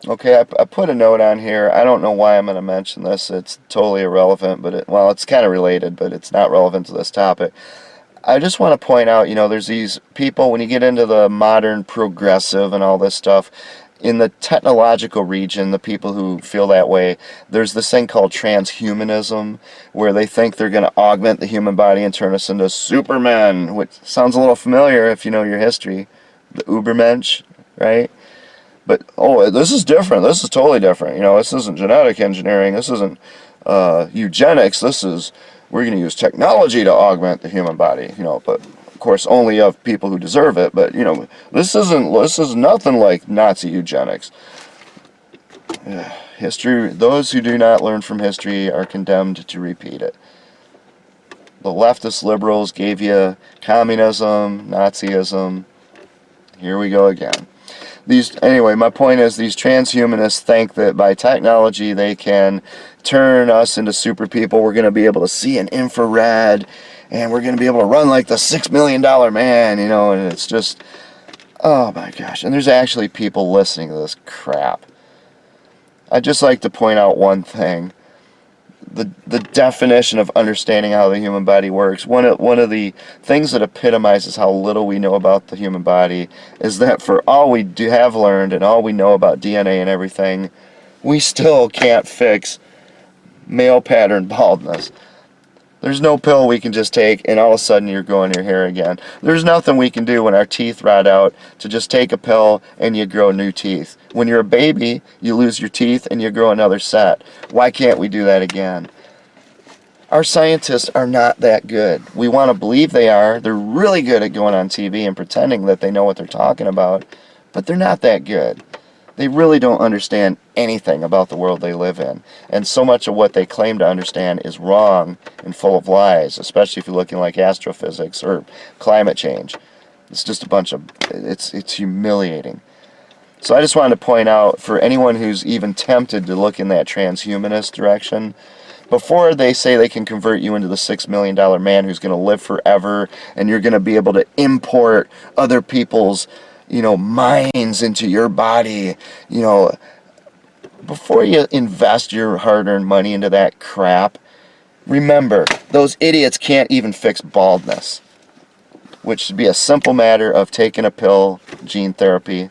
A: Okay, I put a note on here. I don't know why I'm going to mention this. It's totally irrelevant, but it's kind of related, but it's not relevant to this topic. I just want to point out, there's these people, when you get into the modern progressive and all this stuff, in the technological region, the people who feel that way, there's this thing called transhumanism, where they think they're going to augment the human body and turn us into supermen, which sounds a little familiar if you know your history. The Ubermensch, right? But, this is different. This is totally different. This isn't genetic engineering. This isn't eugenics. We're going to use technology to augment the human body, but of course only of people who deserve it. But, this is nothing like Nazi eugenics. History, those who do not learn from history are condemned to repeat it. The leftist liberals gave you communism, Nazism. Here we go again. Anyway, my point is these transhumanists think that by technology they can turn us into super people. We're going to be able to see in infrared, and we're going to be able to run like the $6 million man, you know, and it's just, oh my gosh. And there's actually people listening to this crap. I'd just like to point out one thing. The definition of understanding how the human body works, one of the things that epitomizes how little we know about the human body is that for all we do have learned and all we know about DNA and everything, we still can't fix male pattern baldness. There's no pill we can just take and all of a sudden you're growing your hair again. There's nothing we can do when our teeth rot out to just take a pill and you grow new teeth. When you're a baby, you lose your teeth and you grow another set. Why can't we do that again? Our scientists are not that good. We want to believe they are. They're really good at going on TV and pretending that they know what they're talking about, but they're not that good. They really don't understand anything about the world they live in. And so much of what they claim to understand is wrong and full of lies, especially if you're looking like astrophysics or climate change. It's just a bunch of, it's humiliating. So I just wanted to point out, for anyone who's even tempted to look in that transhumanist direction, before they say they can convert you into the $6 million man who's going to live forever and you're going to be able to import other people's minds into your body, before you invest your hard-earned money into that crap, remember, those idiots can't even fix baldness, which should be a simple matter of taking a pill, gene therapy,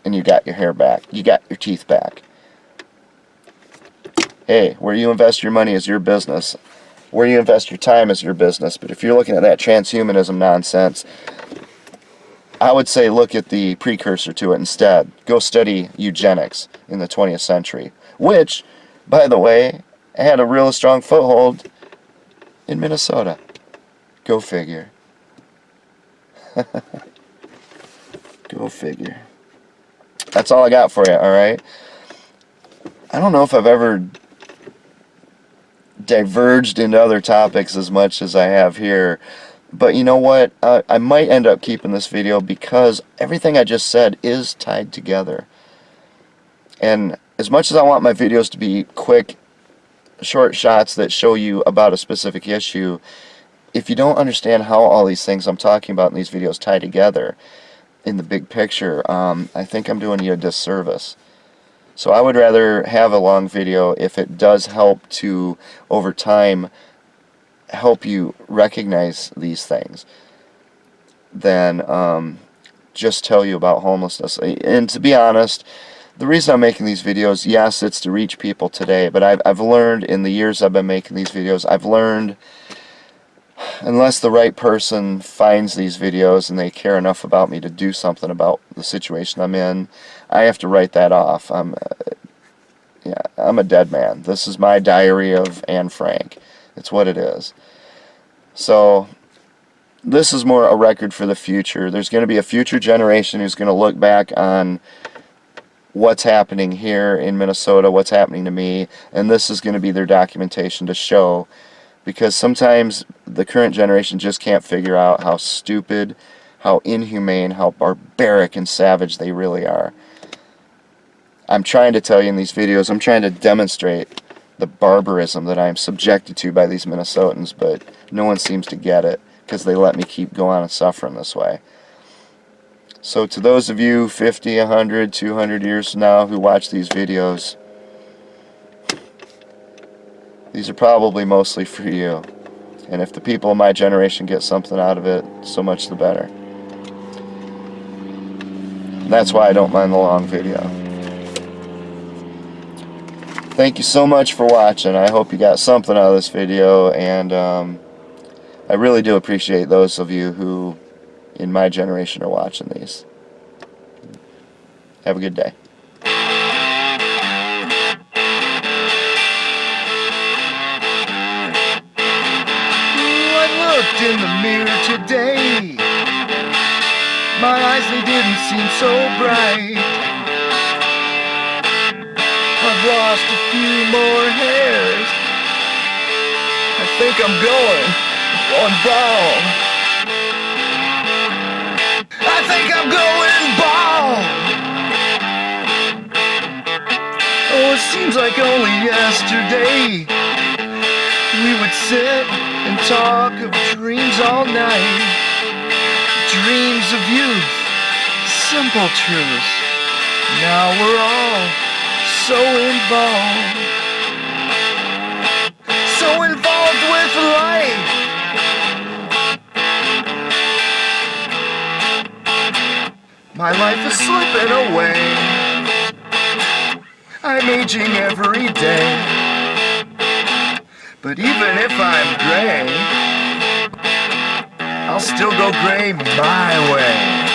A: and you got your hair back. You got your teeth back. Hey, where you invest your money is your business. Where you invest your time is your business. But if you're looking at that transhumanism nonsense, I would say look at the precursor to it instead. Go study eugenics in the 20th century, which, by the way, had a real strong foothold in Minnesota. Go figure. Go figure. That's all I got for you, alright? I don't know if I've ever diverged into other topics as much as I have here. But you know what? I might end up keeping this video because everything I just said is tied together. And as much as I want my videos to be quick, short shots that show you about a specific issue, if you don't understand how all these things I'm talking about in these videos tie together in the big picture, I think I'm doing you a disservice. So I would rather have a long video if it does help to, over time, help you recognize these things than just tell you about homelessness. And to be honest, the reason I'm making these videos, yes, it's to reach people today, but I've learned in the years I've been making these videos, I've learned unless the right person finds these videos and they care enough about me to do something about the situation I'm in, I have to write that off. I'm a dead man. This is my diary of Anne Frank. It's what it is. So this is more a record for the future. There's going to be a future generation who's going to look back on what's happening here in Minnesota, what's happening to me, and this is going to be their documentation to show, because sometimes the current generation just can't figure out how stupid, how inhumane, how barbaric and savage they really are. I'm trying to tell you in these videos, I'm trying to demonstrate the barbarism that I'm subjected to by these Minnesotans, but no one seems to get it because they let me keep going and suffering this way. So to those of you 50, 100, 200 years from now who watch these videos, these are probably mostly for you. And if the people of my generation get something out of it, so much the better. And that's why I don't mind the long video. Thank you so much for watching. I hope you got something out of this video, and I really do appreciate those of you who in my generation are watching these. Have a good day. I looked in the mirror today. My eyes, they didn't seem so bright. lost a few more hairs. I think I'm going bald. I think I'm going bald. Oh, it seems like only yesterday we would sit and talk of dreams all night. Dreams of youth, simple truths. Now we're all so involved. So involved with life. My life is slipping away. I'm aging every day. But even if I'm gray, I'll still go gray my way.